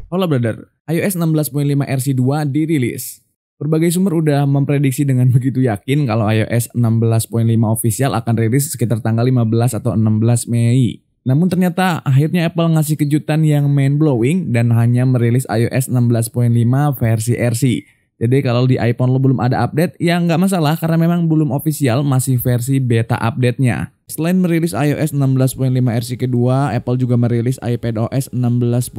Hola brother, iOS 16.5 RC 2 dirilis. Berbagai sumber udah memprediksi dengan begitu yakin kalau iOS 16.5 official akan rilis sekitar tanggal 15 atau 16 Mei. Namun ternyata akhirnya Apple ngasih kejutan yang mind-blowing dan hanya merilis iOS 16.5 versi RC. Jadi kalau di iPhone lo belum ada update, ya nggak masalah karena memang belum official, masih versi beta update-nya. Selain merilis iOS 16.5 RC kedua, Apple juga merilis iPadOS 16.5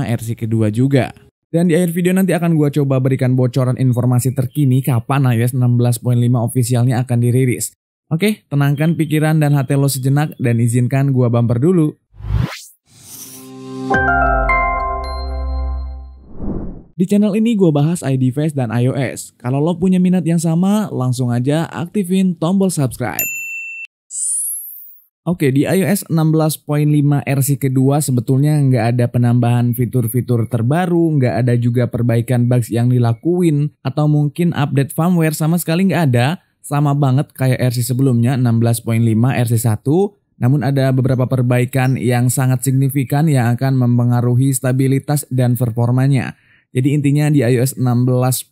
RC kedua juga. Dan di akhir video nanti akan gue coba berikan bocoran informasi terkini kapan iOS 16.5 officialnya akan dirilis. Oke, tenangkan pikiran dan hati lo sejenak dan izinkan gue bumper dulu. Di channel ini gue bahas iDevice dan iOS. Kalau lo punya minat yang sama, langsung aja aktifin tombol subscribe. Oke, di iOS 16.5 RC kedua sebetulnya nggak ada penambahan fitur-fitur terbaru, nggak ada juga perbaikan bugs yang dilakuin, atau mungkin update firmware sama sekali nggak ada, sama banget kayak RC sebelumnya 16.5 RC1, namun ada beberapa perbaikan yang sangat signifikan yang akan mempengaruhi stabilitas dan performanya. Jadi intinya di iOS 16.5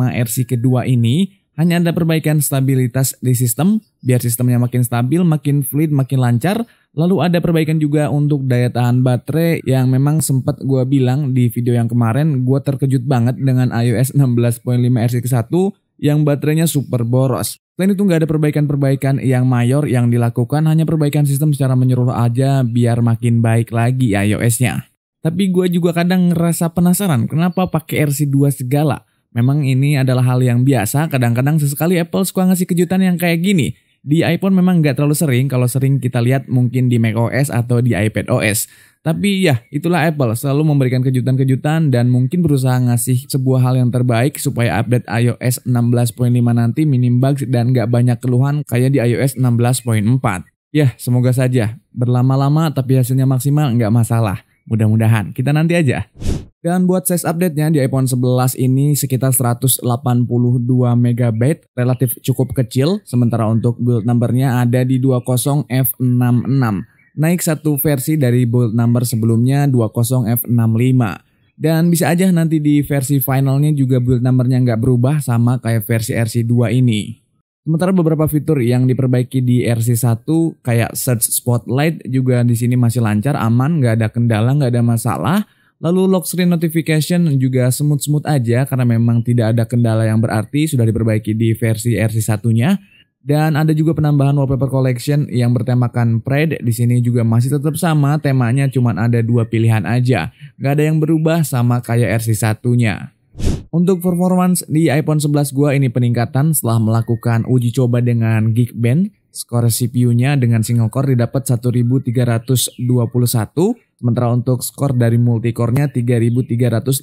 RC kedua ini hanya ada perbaikan stabilitas di sistem, biar sistemnya makin stabil, makin fluid, makin lancar. Lalu ada perbaikan juga untuk daya tahan baterai yang memang sempat gue bilang di video yang kemarin, gue terkejut banget dengan iOS 16.5 RC ke-1 yang baterainya super boros. Selain itu nggak ada perbaikan-perbaikan yang mayor yang dilakukan, hanya perbaikan sistem secara menyeluruh aja biar makin baik lagi iOS-nya. Tapi gue juga kadang ngerasa penasaran kenapa pakai RC2 segala. Memang ini adalah hal yang biasa, kadang-kadang sesekali Apple suka ngasih kejutan yang kayak gini. Di iPhone memang nggak terlalu sering, kalau sering kita lihat mungkin di macOS atau di iPadOS. Tapi ya, itulah Apple, selalu memberikan kejutan-kejutan dan mungkin berusaha ngasih sebuah hal yang terbaik supaya update iOS 16.5 nanti minim bugs dan nggak banyak keluhan kayak di iOS 16.4. Ya, semoga saja. Berlama-lama tapi hasilnya maksimal nggak masalah. Mudah-mudahan, kita nanti aja. Dan buat size update-nya di iPhone 11 ini sekitar 182 MB, relatif cukup kecil, sementara untuk build number-nya ada di 20F66. Naik satu versi dari build number sebelumnya 20F65. Dan bisa aja nanti di versi finalnya juga build number-nya nggak berubah sama kayak versi RC2 ini. Sementara beberapa fitur yang diperbaiki di RC1 kayak Search Spotlight juga di sini masih lancar, aman, nggak ada kendala, nggak ada masalah. Lalu lock screen notification juga smooth-smooth aja karena memang tidak ada kendala yang berarti, sudah diperbaiki di versi RC1-nya. Dan ada juga penambahan wallpaper collection yang bertemakan Pride, di sini juga masih tetap sama, temanya cuma ada dua pilihan aja. Nggak ada yang berubah sama kayak RC1-nya. Untuk performance di iPhone 11 gua ini peningkatan setelah melakukan uji coba dengan Geekbench. Skor CPU-nya dengan single core didapat 1321, sementara untuk skor dari multicore-nya 3359.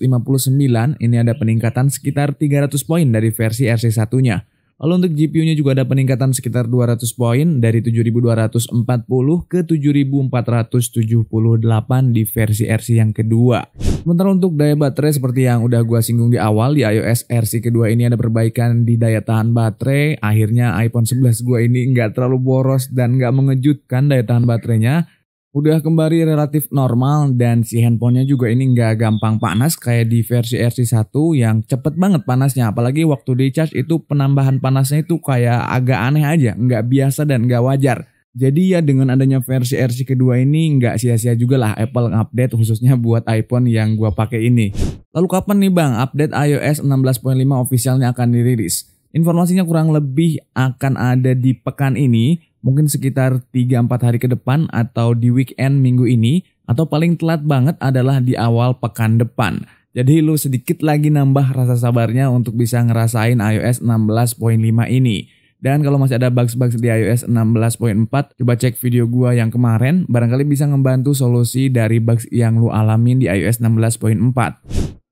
Ini ada peningkatan sekitar 300 poin dari versi RC1-nya. Lalu untuk GPU-nya juga ada peningkatan sekitar 200 poin dari 7240 ke 7478 di versi RC yang kedua. Sementara untuk daya baterai seperti yang udah gua singgung di awal, di iOS RC kedua ini ada perbaikan di daya tahan baterai. Akhirnya iPhone 11 gua ini nggak terlalu boros dan nggak mengejutkan daya tahan baterainya. Udah kembali relatif normal dan si handphonenya juga ini nggak gampang panas kayak di versi RC1 yang cepet banget panasnya. Apalagi waktu di charge itu penambahan panasnya itu kayak agak aneh aja, nggak biasa dan nggak wajar. Jadi ya dengan adanya versi RC kedua ini nggak sia-sia juga lah Apple update khususnya buat iPhone yang gua pakai ini. Lalu kapan nih bang update iOS 16.5 officialnya akan dirilis? Informasinya kurang lebih akan ada di pekan ini. Mungkin sekitar 3-4 hari ke depan atau di weekend minggu ini, atau paling telat banget adalah di awal pekan depan. Jadi lu sedikit lagi nambah rasa sabarnya untuk bisa ngerasain iOS 16.5 ini. Dan kalau masih ada bugs-bugs di iOS 16.4, coba cek video gua yang kemarin, barangkali bisa ngebantu solusi dari bugs yang lu alamin di iOS 16.4.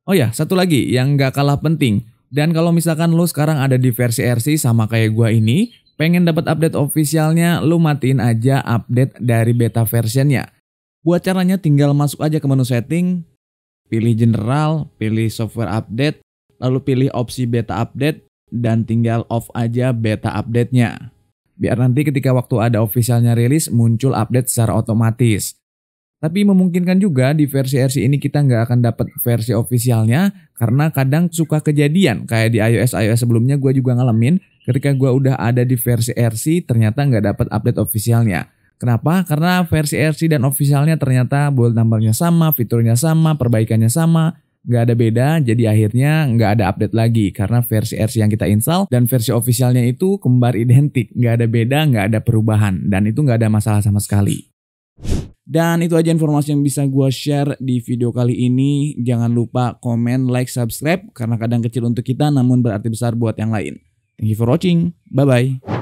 Oh ya, satu lagi yang gak kalah penting. Dan kalau misalkan lu sekarang ada di versi RC sama kayak gua ini, pengen dapat update officialnya, lu matiin aja update dari beta versionnya. Buat caranya tinggal masuk aja ke menu setting, pilih general, pilih software update, lalu pilih opsi beta update, dan tinggal off aja beta update-nya. Biar nanti ketika waktu ada officialnya rilis muncul update secara otomatis. Tapi memungkinkan juga di versi RC ini kita nggak akan dapat versi officialnya karena kadang suka kejadian kayak di iOS sebelumnya gue juga ngalamin ketika gue udah ada di versi RC ternyata nggak dapat update officialnya. Kenapa? Karena versi RC dan officialnya ternyata build numbernya sama, fiturnya sama, perbaikannya sama, nggak ada beda, jadi akhirnya nggak ada update lagi karena versi RC yang kita install dan versi officialnya itu kembar identik, nggak ada beda, nggak ada perubahan dan itu nggak ada masalah sama sekali. Dan itu aja informasi yang bisa gue share di video kali ini. Jangan lupa komen, like, subscribe karena kadang kecil untuk kita namun berarti besar buat yang lain. Thank you for watching. Bye-bye.